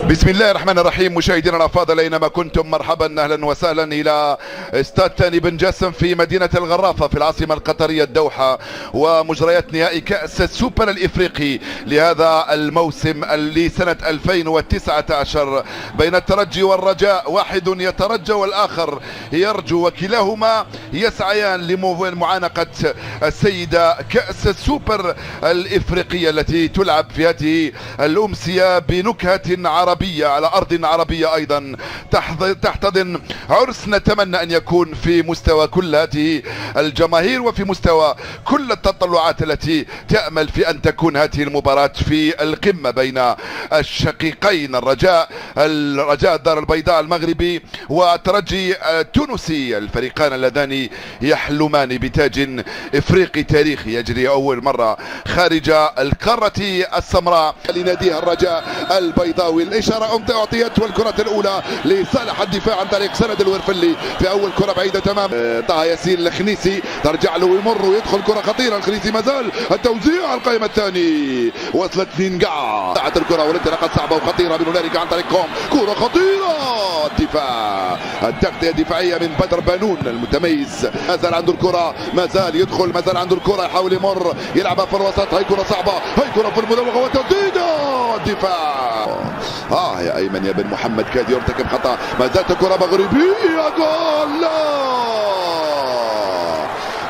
بسم الله الرحمن الرحيم. مشاهدينا الافاضل اينما كنتم، مرحبا اهلا وسهلا الى استاد ثاني بن جاسم في مدينه الغرافه في العاصمه القطريه الدوحه، ومجريات نهائي كاس السوبر الافريقي لهذا الموسم لسنه 2019 بين الترجي والرجاء. واحد يترجى والاخر يرجو، وكلاهما يسعيان لمعانقه السيده كاس السوبر الافريقيه التي تلعب في هذه الامسيه بنكهه عربية على أرض عربية أيضا، تحتضن عرس نتمنى أن يكون في مستوى كل هذه الجماهير وفي مستوى كل التطلعات التي تأمل في أن تكون هذه المباراة في القمة بين الشقيقين الرجاء الدار البيضاء المغربي والترجي التونسي، الفريقان اللذان يحلمان بتاج إفريقي تاريخي يجري أول مرة خارج القارة السمراء لناديها الرجاء البيضاوي. الإشارة أعطيت، والكرة الأولى لصالح الدفاع عن طريق سند الورفلي في أول كرة بعيدة تمام. طه ياسين الخنيسي ترجع له ويمر ويدخل كرة خطيرة. الخنيسي مازال التوزيع على القائمة الثاني، وصلت نينقع ضاعت الكرة والانطلاقات صعبة وخطيرة من هنالك عن طريق كوم. كرة خطيرة، الدفاع، التغطية الدفاعية من بدر بانون المتميز. ما زال عنده الكرة، ما زال يدخل، ما زال عنده الكرة، يحاول يمر يلعبها في الوسط. هاي كرة صعبة، هاي كرة في المراوغة وتسديدة الدفاع. يا ايمن يا بن محمد كاد يرتكب خطا. ما زالت كره مغربيه، جول! لا،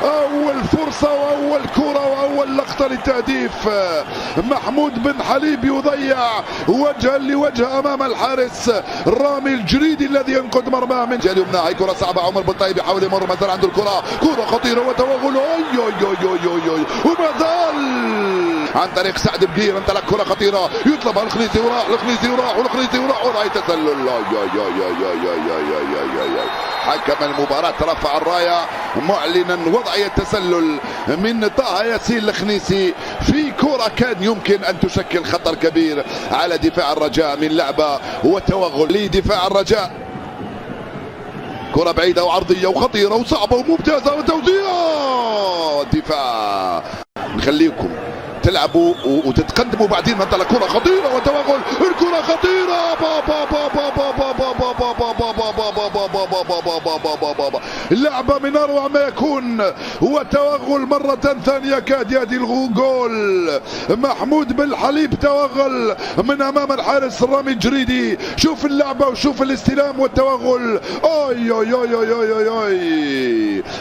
اول فرصه واول كره واول لقطه للتهديف. محمود بن حليب يضيع وجها لوجه امام الحارس رامي الجريدي الذي ينقذ مرماه من جهه اليمنى. هي كره صعبه، عمر بن طيب يحاول يمر، ما زال عنده الكره، كره خطيره وتوغل، وما زال عن طريق سعد بقير انطلق كره خطيره يطلبها الخنيسي وراح، والخنيسي وراح وراي تسلل. حكم المباراة رفع الراية معلنا وضعية تسلل من طه ياسين الخنيسي في كرة كان يمكن أن تشكل خطر كبير على دفاع الرجاء من لعبة وتوغل لدفاع الرجاء. كرة بعيدة وعرضية وخطيرة وصعبة وممتازة وتوزيع الدفاع. نخليكم تلعبوا وتتقدموا بعدين نطلع كرة خطيرة وتوغل. الكرة خطيرة، لعبة من أروع ما يكون، وتوغل مرة ثانية كاد يأتي الجول. محمود بن حليب توغل من أمام الحارس رامي الجريدي. شوف اللعبة وشوف الاستلام والتوغل.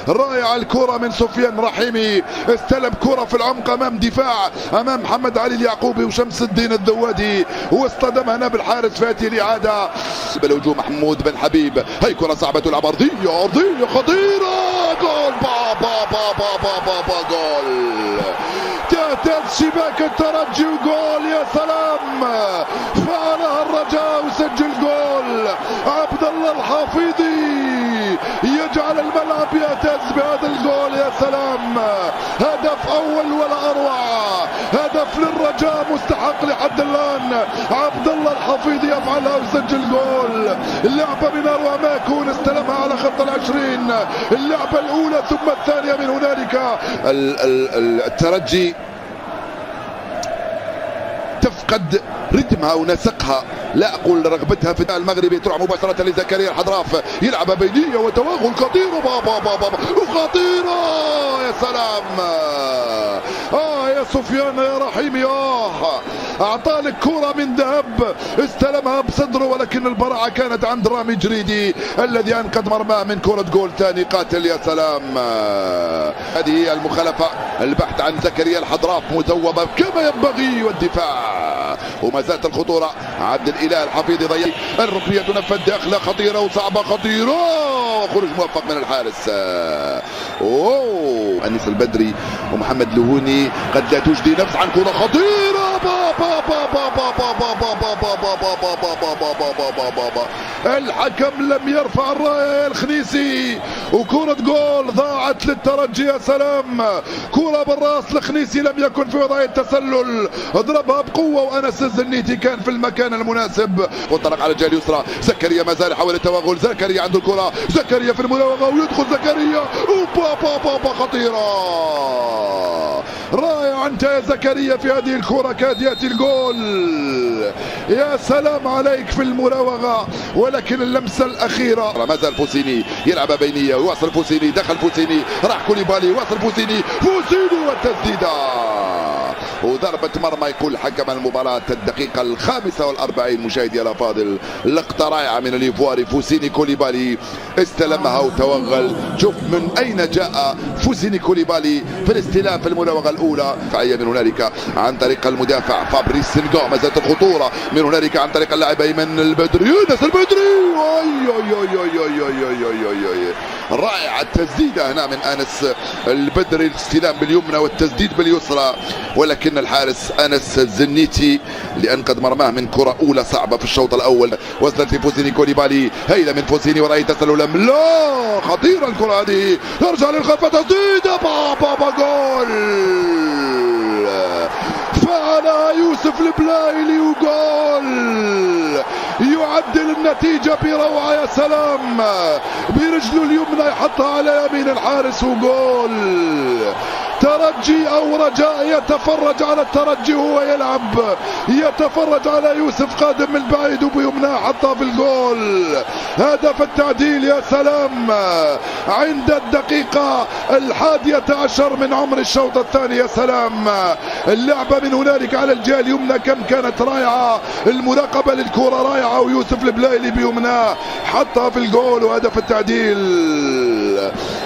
رائعة الكرة من سفيان رحيمي، استلم كرة في العمق أمام دفاع، امام محمد علي اليعقوبي وشمس الدين الذوادي، واصطدم هنا بالحارس في هذه الاعاده بالهجوم محمود بن حبيب. هي كره صعبه تلعب ارضيه خطيره، جول! جول تهتز شباك الترجي وجول. يا سلام، فعلها الرجاء وسجل جول. عبد الله الحافظي يجعل الملعب يهتز بهذا الجول. يا سلام، هدف اول ولا اروع، هدف للرجاء مستحق لحد الان. عبد الله الحفيظي يفعلها ويسجل جول. اللعبه من اروع ما يكون، استلمها على خط العشرين، اللعبه الاولى ثم الثانيه من هنالك. الترجي تفقد رتمها ونسقها، لا اقول رغبتها في المغربي. تروح مباشره لزكريا الحضراف، يلعبها بينيه وتوغل خطيره وخطيره. يا سلام، يا سفيان يا رحيمي، اعطى لك كره من ذهب، استلمها بصدره، ولكن البراعه كانت عند رامي جريدي الذي انقذ مرماه من كره جول ثاني قاتل. يا سلام، هذه هي المخالفه، البحث عن زكريا الحضراف مذوبه كما ينبغي، والدفاع وما زالت الخطوره. عبد الاله الحفيظي ضيع الركنيه، تنفذ داخله خطيره وصعبه خطيره، خروج موفق من الحارس. انيس البدري ومحمد لهوني قد لا تجدي نفس عن كره خطيره. الحكم لم يرفع الرايه الخنيسي، وكرة جول ضاعت للترجي. يا سلام، كرة بالراس الخنيسي لم يكن في وضعية تسلل، ضربها بقوة وأنس الزنيتي كان في المكان المناسب. وانطلق على الجهة اليسرى، زكريا ما زال يحاول التوغل، زكريا عنده الكرة، زكريا في المراوغة ويدخل زكريا، خطيرة، رائع أنت يا زكريا في هذه الكرة كاد يأتي الجول. يا سلام عليك في المراوغة، ولكن اللمسة الأخيرة. ما زال فوسيني يلعب بينية ويواصل فوسيني، دخل فوسيني راح كوليبالي، واصل فوسيني والتسديدة وضربة مرمى. يقول حكم المباراة الدقيقة 45 مشاهدي الأفاضل. لقطة رائعة من الإيفواري فوسيني كوليبالي، استلمها وتوغل. شوف من أين جاء فوسيني كوليبالي في الاستلام في المراوغة الأولى. فعية من هنالك عن طريق المدافع فابريس سنغو، ما زالت الخطورة من هنالك عن طريق اللاعب أيمن البدري. يونس البدري رائعة التسديدة هنا من أنس البدري، الاستلام باليمنى والتسديد باليسرى، ولكن الحارس أنس الزنيتي اللي أنقذ مرماه من كرة أولى صعبة في الشوط الأول. وصلت لفوسيني كوليبالي، هيلة من فوسيني ورأي تسلل، لا خطيرة الكرة هذه، ترجع للخلف تسديدة بابا جول. فعلها يوسف البلايلي وجول يعدل النتيجة بروعة. يا سلام، برجله اليمنى يحطها على يمين الحارس وجول. ترجي او رجاء يتفرج على الترجي وهو يلعب، يتفرج على يوسف قادم من بعيد وبيمناه حطها في الجول. هدف التعديل. يا سلام، عند الدقيقة 11 من عمر الشوط الثاني. يا سلام، اللعبة من هنالك على الجهة اليمنى كم كانت رائعة، المراقبة للكرة رائعة، ويوسف البلايلي بيمناه حطها في الجول وهدف التعديل.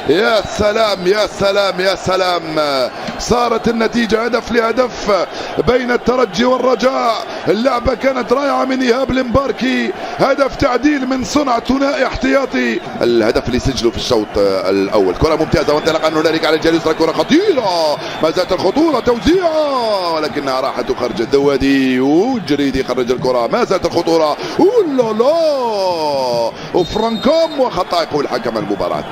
يا سلام يا سلام يا سلام، صارت النتيجة هدف لهدف بين الترجي والرجاء. اللعبة كانت رائعة من إيهاب المباركي، هدف تعديل من صنع ثنائي احتياطي. الهدف اللي سجله في الشوط الأول. كرة ممتازة وانطلق عنه هنالك على الجهة اليسرى، كرة خطيرة، ما زالت الخطورة، توزيعة ولكنها راحت وخرجت. دوادي وجريدي خرج الكرة، ما زالت الخطورة، لا وفرانكوم وخطأ يقول حكم المباراة.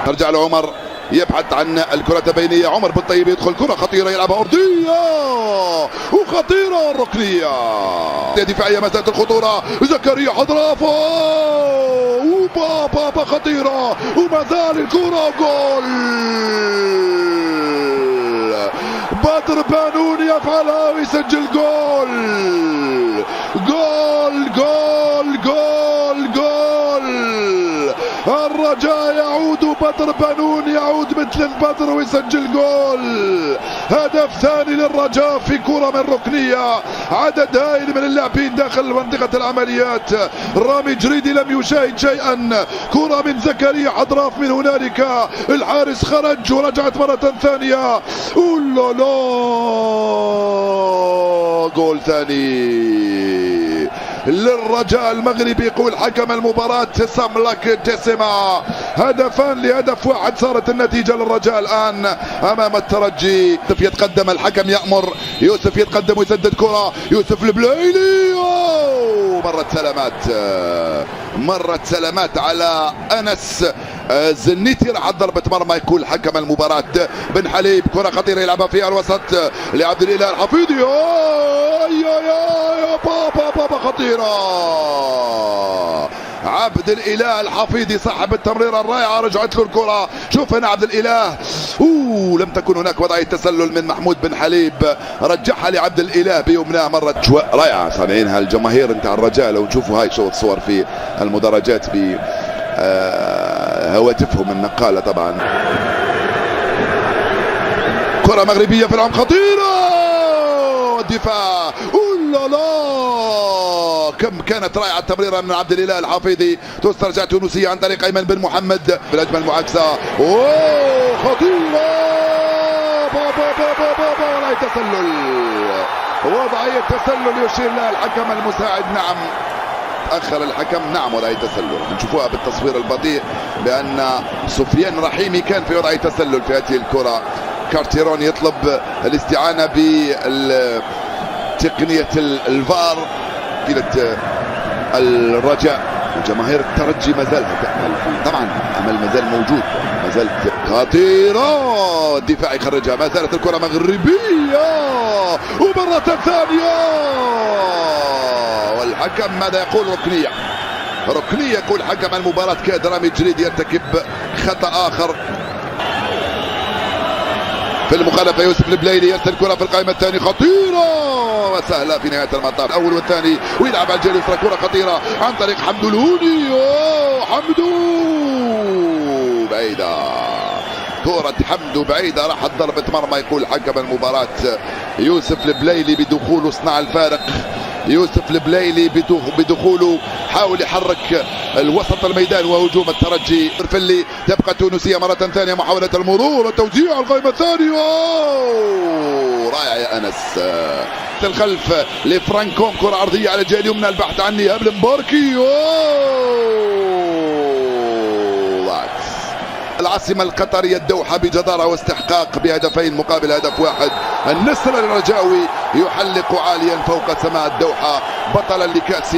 ترجع لعمر يبحث عن الكرة بينية، عمر بالطيب يدخل، كرة خطيرة يلعبها أرضية وخطيرة الركنية. دفاعية ما زالت الخطورة، زكريا حضرافة وبابا خطيرة وما زال الكرة جول. بدر بانون يفعلها ويسجل جول. الرجاء يعود، بدر بانون يعود مثل البدر ويسجل جول. هدف ثاني للرجاء في كرة من ركنية، عدد هائل من اللاعبين داخل منطقة العمليات. رامي جريدي لم يشاهد شيئا، كرة من زكريا حضراف من هنالك، الحارس خرج ورجعت مرة ثانية، لا جول ثاني للرجاء المغربي. يقول حكم المباراة سملك تسمع، هدفان لهدف واحد صارت النتيجة للرجاء الآن أمام الترجي. يوسف يتقدم، الحكم يأمر يوسف يتقدم ويسدد كرة، يوسف البلايلي مرت سلامات على أنس الزنيتي، راح ضربة مرمى. يقول حكم المباراة بن حليب، كرة خطيرة يلعبها في الوسط لعبد الإله الحفيظي، بابا خطيرة. عبد الإله الحفيظي صاحب التمريرة الرائعة، رجعت له الكرة. شوف هنا عبد الإله، لم تكن هناك وضعية تسلل من محمود بن حليب، رجعها لعبد الإله بيمناه مرة رائعة صانعينها الجماهير نتاع الرجاء. لو نشوفوا هاي صور في المدرجات بهواتفهم النقالة طبعا. كرة مغربية في العمق خطيرة، الدفاع كم كانت رائعة التمريرة من عبد الإله الحافظي، تسترجع تونسية عن طريق أيمن بن محمد بالأجمل معاكسة، خطيرة، وضعية تسلل، وضعية تسلل يشير لها الحكم المساعد. نعم تأخر الحكم، نعم وضعية تسلل. نشوفوها بالتصوير البطيء بأن سفيان رحيمي كان في وضعية تسلل في هذه الكرة. كارتيرون يطلب الاستعانة بتقنية الفار. قيلت الرجاء وجماهير الترجي ما زالت تأمل فيه، طبعا أمل ما زال موجود، ما زالت خطيرة، الدفاع يخرجها، ما زالت الكرة مغربية ومرة ثانية، والحكم ماذا يقول؟ ركنية. ركنية يقول حكم المباراة كاد رامي جريد يرتكب خطأ آخر. في المخالفة يوسف البلايلي يرسل كرة في القائمة الثانية خطيرة وسهلة في نهاية المطاف، الأول والثاني، ويلعب على الجهة اليسرى كرة خطيرة عن طريق حمدو الهوني. حمدو بعيدة، كرة حمدو بعيدة، راحت ضربة مرمى يقول حكم المباراة يوسف البلايلي بدخوله صنع الفارق. يوسف البلايلي بدخوله حاول يحرك الوسط الميدان وهجوم الترجي. فرفلي تبقى تونسية مرة ثانية، محاولة المرور والتوزيع القائمة الثانية. رائع يا أنس، الخلف لفرانكوم، كرة عرضية على الجهة اليمنى، البحث عن إيهاب المباركي. العاصمة القطرية الدوحة بجدارة واستحقاق بهدفين مقابل هدف واحد. النسر الرجاوي يحلق عاليا فوق سماء الدوحة بطلا لكأس